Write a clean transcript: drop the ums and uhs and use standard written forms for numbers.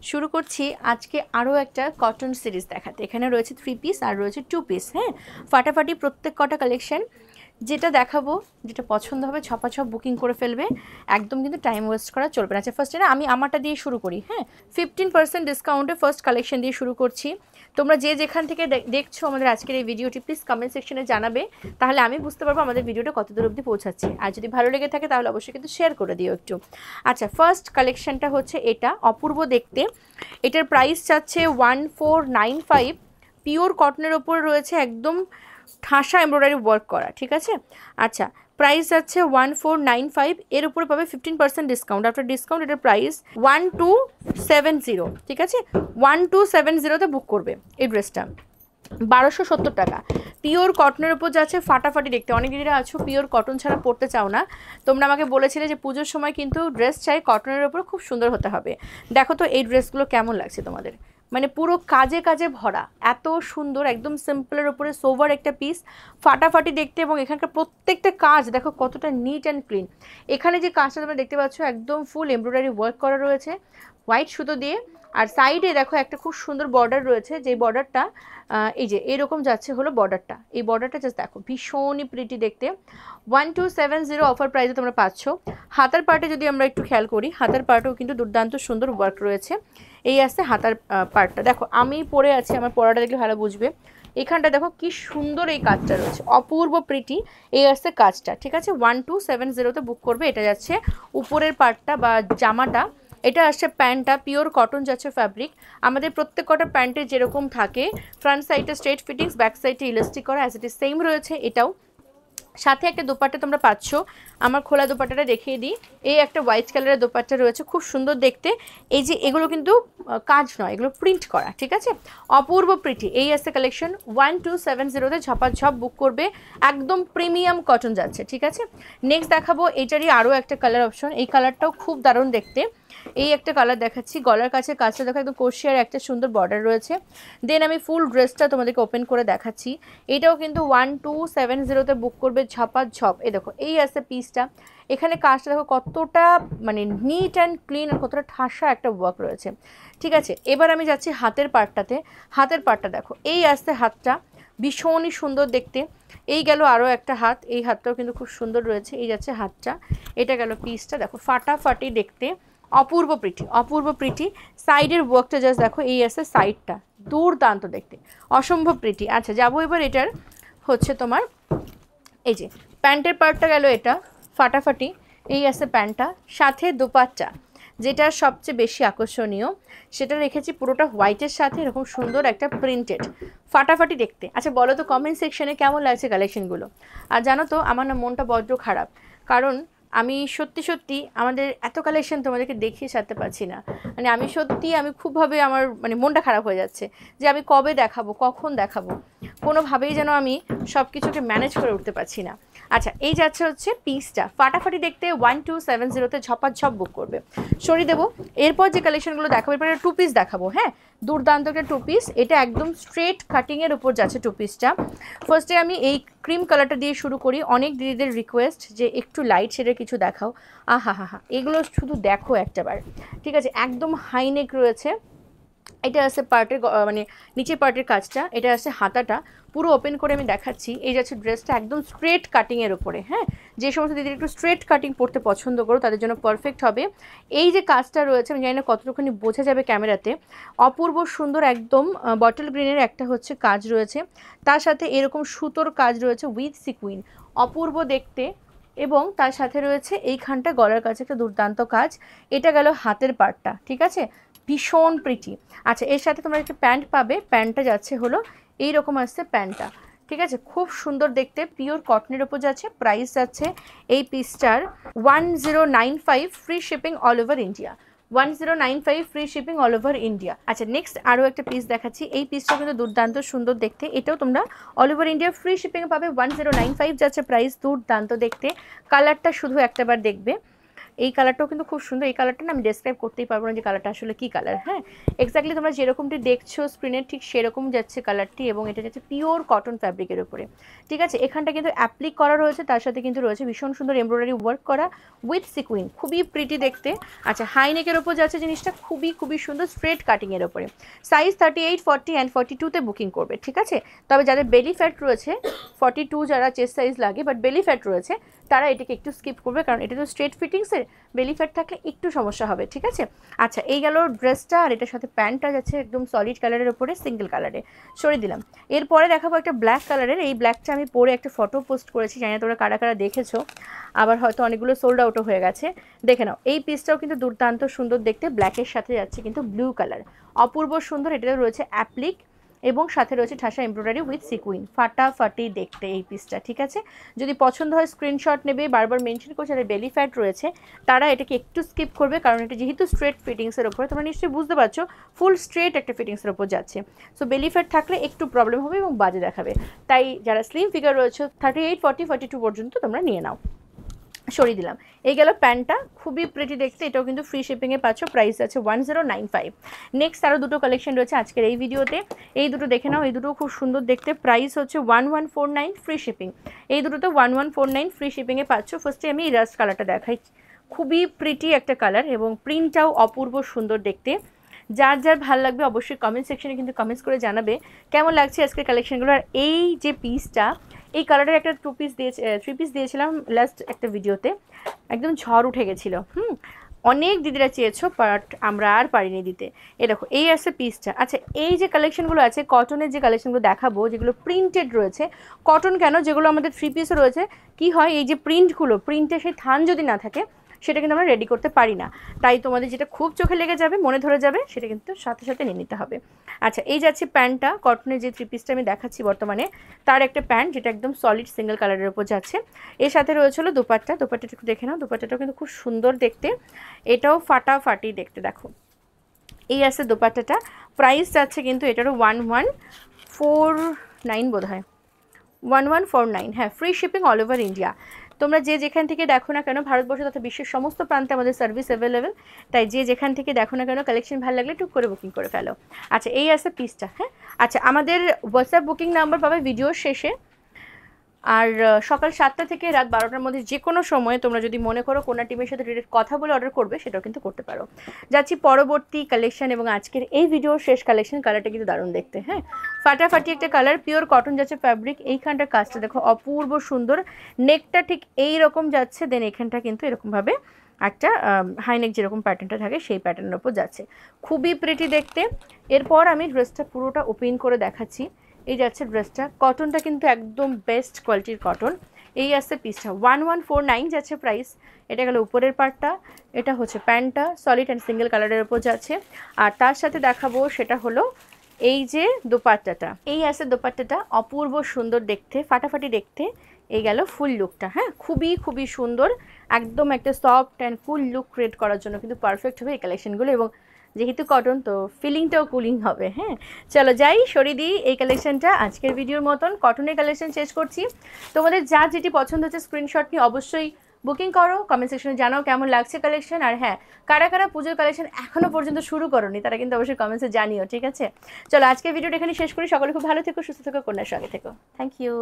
শুরু করছি আজকে আরও একটা কটন সিরিজ দেখাতে। এখানে রয়েছে 3 পিস আর রয়েছে 2 পিস। হ্যাঁ, ফাটাফাটি প্রত্যেক কটা কালেকশন। যেটা দেখাবো, যেটা পছন্দ হবে ছপাছপ বুকিং করে ফেলবে, একদম কিন্তু টাইম ওয়েস্ট করা চলবে না। আচ্ছা, ফার্স্টে না আমি আমারটা দিয়ে শুরু করি। হ্যাঁ, 15% ডিসকাউন্টে ফার্স্ট কালেকশন দিয়ে শুরু করছি। তোমরা যে যেখান থেকে দেখছো আমাদের আজকের এই ভিডিওটি, প্লিজ কমেন্ট সেকশনে জানাবে, তাহলে আমি বুঝতে পারবো আমাদের ভিডিওটা কত দূর অবধি পৌঁছাচ্ছে। আর যদি ভালো লেগে থাকে তাহলে অবশ্যই কিন্তু শেয়ার করে দিও একটু। আচ্ছা, ফার্স্ট কালেকশনটা হচ্ছে এটা, অপূর্ব দেখতে। এটার প্রাইস চাচ্ছে 1495। পিওর কটনের ওপর রয়েছে একদম ঠাসা এমব্রয়ডারি ওয়ার্ক করা, ঠিক আছে। আচ্ছা, প্রাইস যাচ্ছে 1495, এর উপরে পাবে 15% ডিসকাউন্ট। আফটার ডিসকাউন্ট এটার প্রাইস 1270, ঠিক আছে। 1270তে বুক করবে এই ড্রেসটা, 1270 টাকা। পিওর কটনের উপর যাচ্ছে, ফাটাফাটি দেখতে। অনেক দিদিরা আছো পিওর কটন ছাড়া পরতে চাও না, তোমরা আমাকে বলেছিলে যে পুজোর সময় কিন্তু ড্রেস চাই কটনের উপর, খুব সুন্দর হতে হবে। দেখো তো এই ড্রেসগুলো কেমন লাগছে তোমাদের, মানে পুরো কাজে কাজে ভরা, এত সুন্দর, একদম সিম্পলের উপরে সোভার একটা পিস, ফাটাফাটি দেখতে। এবং এখানকার প্রত্যেকটা কাজ দেখো কতটা নিট অ্যান্ড ক্লিন। এখানে যে কাজটা তোমরা দেখতে পাচ্ছ একদম ফুল এমব্রয়ডারি ওয়ার্ক করা রয়েছে হোয়াইট সুতো দিয়ে। আর সাইডে দেখো একটা খুব সুন্দর বর্ডার রয়েছে, যেই বর্ডারটা এই যে এরকম যাচ্ছে হলো বর্ডারটা। এই বর্ডারটা জাস্ট দেখো ভীষণই প্রিটি দেখতে। 1270 অফার প্রাইসে তোমরা পাচ্ছ। হাতার পার্টে যদি আমরা একটু খেয়াল করি, হাতার পার্টেও কিন্তু দুর্দান্ত সুন্দর ওয়ার্ক রয়েছে। এই আসছে হাতার পার্টটা, দেখো আমি পরে আছি, আমার পরাটা দেখলে ভালো বুঝবে। এখানটা দেখো কি সুন্দর এই কাজটা রয়েছে, অপূর্ব প্রিটি। এই আসছে কাজটা, ঠিক আছে। 1270তে বুক করবে। এটা যাচ্ছে উপরের পার্টটা বা জামাটা। এটা আসছে প্যান্টটা, পিওর কটন যাচ্ছে ফ্যাব্রিক। আমাদের প্রত্যেক কটা প্যান্টে যেরকম থাকে, ফ্রন্ট সাইডে স্ট্রেট ফিটিংস, ব্যাক সাইডে ইলাস্টিক করা, অ্যাজ ইট ইজ সেম রয়েছে এটাও। সাথে একটা দোপাট্টা তোমরা পাচ্ছ, আমার খোলা দোপাট্টাটা দেখিয়ে দিই। এই একটা হোয়াইট কালারের দোপাট্টা রয়েছে, খুব সুন্দর দেখতে। এই যে এগুলো কিন্তু কাজ নয়, এগুলো প্রিন্ট করা, ঠিক আছে। অপূর্ব প্রিটি। এই আছে কালেকশন, 1270তে ঝপাঝপ বুক করবে, একদম প্রিমিয়াম কটন যাচ্ছে, ঠিক আছে। নেক্সট দেখাবো এটারই আরও একটা কালার অপশন। এই কালারটাও খুব দারুণ দেখতে। এই একটা কালার দেখাচ্ছি, গলার কাছে কাজটা দেখো একদম কোশিয়ার একটা সুন্দর বর্ডার রয়েছে। দেন আমি ফুল ড্রেসটা তোমাদেরকে ওপেন করে দেখাচ্ছি। এটাও কিন্তু 1270তে বুক করবে ঝপাঝপ। এই দেখো এই আছে পিসটা, এখানে কাজটা দেখো কতটা মানে নিট অ্যান্ড ক্লিন, আর কতটা ঠাসা একটা ওয়ার্ক রয়েছে, ঠিক আছে। এবার আমি যাচ্ছি হাতের পার্টটাতে। হাতের পার্টটা দেখো, এই আসছে হাতটা, ভীষণই সুন্দর দেখতে। এই গেল আরও একটা হাত, এই হাতটাও কিন্তু খুব সুন্দর রয়েছে। এই যাচ্ছে হাতটা, এটা গেল পিসটা, দেখো ফাটাফাটি দেখতে, অপূর্ব প্রিটি, অপূর্ব প্রিটি। সাইডের ওয়ার্কটা জাস্ট দেখো, এই আছে সাইডটা, দুর্দান্ত দেখতে, অসম্ভব প্রিটি। আচ্ছা, যাবো এবার এটার হচ্ছে তোমার এই যে প্যান্টের পার্টটা গেল, এটা ফাটাফাটি। এই আছে প্যান্টটা, সাথে দোপাট্টা, যেটা সবচেয়ে বেশি আকর্ষণীয়, সেটা রেখেছি পুরোটা হোয়াইটের সাথে এরকম সুন্দর একটা প্রিন্টেড, ফাটাফাটি দেখতে। আচ্ছা বলো তো কমেন্ট সেকশনে কেমন লাগছে কালেকশনগুলো। আর জানো তো আমার না মনটা বড্ড খারাপ, কারণ আমি সত্যি সত্যি আমাদের এত কালেকশন তোমাদেরকে দেখিয়ে সারতে পারছি না। মানে আমি সত্যি, আমি খুবভাবে আমার মানে মনটা খারাপ হয়ে যাচ্ছে যে আমি কবে দেখাবো, কখন দেখাবো, কোনোভাবেই যেন আমি সব কিছুকে ম্যানেজ করে উঠতে পারছি না। আচ্ছা, এই যাচ্ছে হচ্ছে পিসটা, ফাটাফাটি দেখতে, 1270তে ঝপাঝপ বুক করবে। সরিয়ে দেবো। এরপর যে কালেকশনগুলো দেখাবো, এরপর একটা 2 পিস দেখাবো। হ্যাঁ, দুর্দান্ত একটা 2 পিস, এটা একদম স্ট্রেট কাটিংয়ের উপর যাচ্ছে 2 পিসটা। ফার্স্টে আমি এই ক্রিম কালারটা দিয়ে শুরু করি। অনেক দিদিদের রিকোয়েস্ট যে একটু লাইট শেডের কিছু দেখাও। আহা হা হা, এগুলো শুধু দেখো একটাবার, ঠিক আছে। একদম হাই নেক রয়েছে। এটা আছে পার্টের মানে নিচের পার্টের কাজটা, এটা আছে হাতাটা। পুরো ওপেন করে আমি দেখাচ্ছি। এই যাচ্ছে ড্রেসটা একদম স্ট্রেট কাটিংয়ের উপরে। হ্যাঁ, যে সমস্ত দিদির একটু স্ট্রেট কাটিং পরতে পছন্দ করো তাদের জন্য পারফেক্ট হবে। এই যে কাজটা রয়েছে, আমি জানি না কতটুকুনি বোঝা যাবে ক্যামেরাতে, অপূর্ব সুন্দর একদম বটল গ্রিনের একটা হচ্ছে কাজ রয়েছে, তার সাথে এরকম সুতোর কাজ রয়েছে উইথ সিকুইন, অপূর্ব দেখতে। এবং তার সাথে রয়েছে এইখানটা গলার কাছে একটা দুর্দান্ত কাজ। এটা গেল হাতের পার্টটা, ঠিক আছে, ভীষণ প্রিটি। আচ্ছা, এর সাথে তোমরা একটা প্যান্ট পাবে, প্যান্টটা যাচ্ছে হলো এইরকম আসছে প্যান্টটা, ঠিক আছে, খুব সুন্দর দেখতে, পিওর কটনের ওপর যাচ্ছে। প্রাইস যাচ্ছে এই পিসটার 1095, free shipping all over India. 1095 free shipping all over India. আচ্ছা, নেক্সট আরও একটা পিস দেখাচ্ছি। এই পিসটা কিন্তু দুর্দান্ত সুন্দর দেখতে, এটাও তোমরা অল ওভার ইন্ডিয়া ফ্রি শিপিংয়ে পাবে। 1095 যাচ্ছে প্রাইস, দুর্দান্ত দেখতে। কালারটা শুধু একটাবার দেখবে। এই কালারটাও কিন্তু খুব সুন্দর। এই কালারটা না আমি ডেসক্রাইব করতেই পারবো না যে কালারটা আসলে কী কালার। হ্যাঁ, এক্স্যাক্টলি তোমরা যেরকমটি দেখছো স্ক্রিনে ঠিক সেরকম যাচ্ছে কালারটি, এবং এটা যাচ্ছে পিওর কটন ফ্যাব্রিকের উপরে। ঠিক আছে, এখানটা কিন্তু অ্যাপ্লিক করা রয়েছে, তার সাথে কিন্তু রয়েছে ভীষণ সুন্দর এমব্রয়ডারি ওয়ার্ক করা উইথ সিকুইন, খুবই প্রিটি দেখতে। আচ্ছা, হাই নেকের ওপর যাচ্ছে জিনিসটা, খুবই খুবই সুন্দর স্ট্রেট কাটিংয়ের ওপরে। সাইজ 38, 40 অ্যান্ড 42-তে বুকিং করবে। ঠিক আছে, তবে যাদের বেলি ফ্যাট রয়েছে, 42 যারা চেস্ট সাইজ লাগে বাট বেলি ফ্যাট রয়েছে, তারা এটাকে একটু স্কিপ করবে, কারণ এটা তো স্ট্রেট ফিটিংসের, বেলি ফ্যাট থাকলে একটু সমস্যা হবে। ঠিক আছে, আচ্ছা এই গেল ড্রেসটা, আর এটার সাথে প্যান্টটা যাচ্ছে একদম সলিড কালারের ওপরে সিঙ্গেল কালারে, সরিয়ে দিলাম। এরপরে দেখাবো একটা ব্ল্যাক কালারের। এই ব্ল্যাকটা আমি পরে একটা ফটো পোস্ট করেছি, জানি না তোমরা কারা কারা দেখেছো, আবার হয়তো অনেকগুলো সোল্ড আউটও হয়ে গেছে। দেখে নাও, এই পিসটাও কিন্তু দুর্দান্ত সুন্দর দেখতে, ব্ল্যাকের সাথে যাচ্ছে কিন্তু ব্লু কালার, অপূর্ব সুন্দর। এটাতে রয়েছে অ্যাপ্লিক এবং সাথে রয়েছে ঠাসা এমব্রয়ডারি উইথ সিকুইন, ফাটাফাটি দেখতে এই পিসটা। ঠিক আছে, যদি পছন্দ হয় স্ক্রিনশট নেবে। বারবার মেনশন করছে যাদের বেলি ফ্যাট রয়েছে তারা এটাকে একটু স্কিপ করবে, কারণ এটা যেহেতু স্ট্রেট ফিটিংসের ওপরে, তোমরা নিশ্চয়ই বুঝতে পারছো ফুল স্ট্রেট একটা ফিটিংসের ওপর যাচ্ছে। সো বেলি ফ্যাট থাকলে একটু প্রবলেম হবে এবং বাজে দেখাবে, তাই যারা স্লিম ফিগার রয়েছে 38, 40, 42 পর্যন্ত তোমরা নিয়ে নাও। সরিয়ে দিলাম। এই গেল প্যান্টটা, খুবই প্রিটি দেখতে, এটাও কিন্তু ফ্রি শিপিংয়ে পাচ্ছ, প্রাইস আছে 1095। নেক্সট আরও দুটো কালেকশন রয়েছে আজকের এই ভিডিওতে, এই দুটো দেখে নাও। এই দুটো খুব সুন্দর দেখতে, প্রাইস হচ্ছে 1149 ফ্রি শিপিং। এই দুটোতে 1149 ফ্রি শিপিংয়ে পাচ্ছ। ফার্স্টে আমি এই রাস্ট কালারটা দেখাই, খুবই প্রিটি একটা কালার এবং প্রিন্টটাও অপূর্ব সুন্দর দেখতে। যার যার ভালো লাগবে অবশ্যই কমেন্ট সেকশনে কিন্তু কমেন্টস করে জানাবে কেমন লাগছে আজকের কালেকশনগুলো। আর এই যে পিসটা, এই কালারের একটা 3 পিস দিয়েছিলাম লাস্ট একটা ভিডিওতে, একদম ঝড় উঠে গেছিলো। অনেক দিদিরা চেয়েছো, বাট আমরা আর পারিনি দিতে। এ দেখো, এই আছে পিসটা। আচ্ছা, এই যে কালেকশনগুলো আছে কটনের, যে কালেকশনগুলো দেখাবো যেগুলো প্রিন্টেড রয়েছে, কটন কেন, যেগুলো আমাদের 3 পিসও রয়েছে, কি হয় এই যে প্রিন্টগুলো, প্রিন্টে সেই থান যদি না থাকে সেটা কিন্তু আমরা রেডি করতে পারি না, তাই তোমাদের যেটা খুব চোখে লেগে যাবে, মনে ধরে যাবে, সেটা কিন্তু সাথে সাথে নিয়ে নিতে হবে। আচ্ছা, এই যাচ্ছে প্যান্টটা, কটনের যে 3 পিসটা আমি দেখাচ্ছি বর্তমানে তার একটা প্যান্ট, যেটা একদম সলিড সিঙ্গেল কালারের উপর যাচ্ছে। এর সাথে রয়েছিল দুপাট্টা, দুপাট্টাটা একটু দেখে নাও, দুপাট্টাটাও কিন্তু খুব সুন্দর দেখতে, এটাও ফাটাফাটি দেখতে। দেখো, এই আছে দুপাট্টাটা, প্রাইস যাচ্ছে কিন্তু এটারও 1149 বোধ হয়, 1149। হ্যাঁ, free shipping all over India. তোমরা যে যেখান থেকে দেখো না কেন, ভারতবর্ষ তথা বিশ্বের সমস্ত প্রান্তে আমাদের সার্ভিস অ্যাভেলেবেল, তাই যে যেখান থেকে দেখো না কেন কালেকশন ভালো লাগলে টুক করে বুকিং করে ফেলো। আচ্ছা, এই আছে পিসটা। হ্যাঁ, আচ্ছা, আমাদের হোয়াটসঅ্যাপ বুকিং নাম্বার পাবে ভিডিওর শেষে, আর সকাল 7টা থেকে রাত 12টার মধ্যে যে কোনো সময়ে তোমরা যদি মনে করো কোনো টিমের সাথে ডিরেক্ট কথা বলে অর্ডার করবে, সেটাও কিন্তু করতে পারো। যাচ্ছি পরবর্তী কালেকশন, এবং আজকের এই ভিডিওর শেষ কালেকশন। কালারটা কিন্তু দারুণ দেখতে, হ্যাঁ, ফাটাফাটি একটা কালার, পিওর কটন যাচ্ছে ফ্যাব্রিক। এইখানটার কাজটা দেখো অপূর্ব সুন্দর, নেকটা ঠিক এই রকম যাচ্ছে, দেন এখানটা কিন্তু এরকমভাবে একটা হাইনেক যেরকম প্যাটার্নটা থাকে সেই প্যাটার্নের ওপর যাচ্ছে, খুবই প্রিটি দেখতে। এরপর আমি ড্রেসটা পুরোটা ওপেন করে দেখাচ্ছি। এই যাচ্ছে ড্রেসটা, কটনটা কিন্তু একদম বেস্ট কোয়ালিটির কটন। এই আসছে পিসটা, 1149 যাচ্ছে প্রাইস। এটা গেল উপরের পার্টটা, এটা হচ্ছে প্যান্টটা, সলিড অ্যান্ড সিঙ্গেল কালারের উপর যাচ্ছে। আর তার সাথে দেখাবো সেটা হলো এই যে দোপাট্টাটা, এই আছে দোপাট্টাটা, অপূর্ব সুন্দর দেখতে, ফাটাফাটি দেখতে। এই গেল ফুল লুকটা, হ্যাঁ, খুবই খুবই সুন্দর, একদম একটা soft and full look create করার জন্য কিন্তু পারফেক্ট হবে এই কালেকশনগুলো, এবং যেহেতু কটন তো ফিলিংটাও কুলিং হবে। হ্যাঁ, চলো যাই, সরিয়ে দিই এই কালেকশনটা। আজকের ভিডিওর মতন কটনের কালেকশন শেষ করছি। তোমাদের যার যেটি পছন্দ হচ্ছে স্ক্রিনশট নিয়ে অবশ্যই বুকিং করো, কমেন্ট সেকশনে জানাও কেমন লাগছে কালেকশন। আর হ্যাঁ, কারা কারা পুজোর কালেকশন এখনও পর্যন্ত শুরু করোনি তারা কিন্তু অবশ্যই কমেন্টসে জানিও। ঠিক আছে, চলো আজকের ভিডিওটা এখানে শেষ করি। সকলে খুব ভালো থেকো, সুস্থ থেকো, কন্যার সঙ্গে থেকো। Thank you.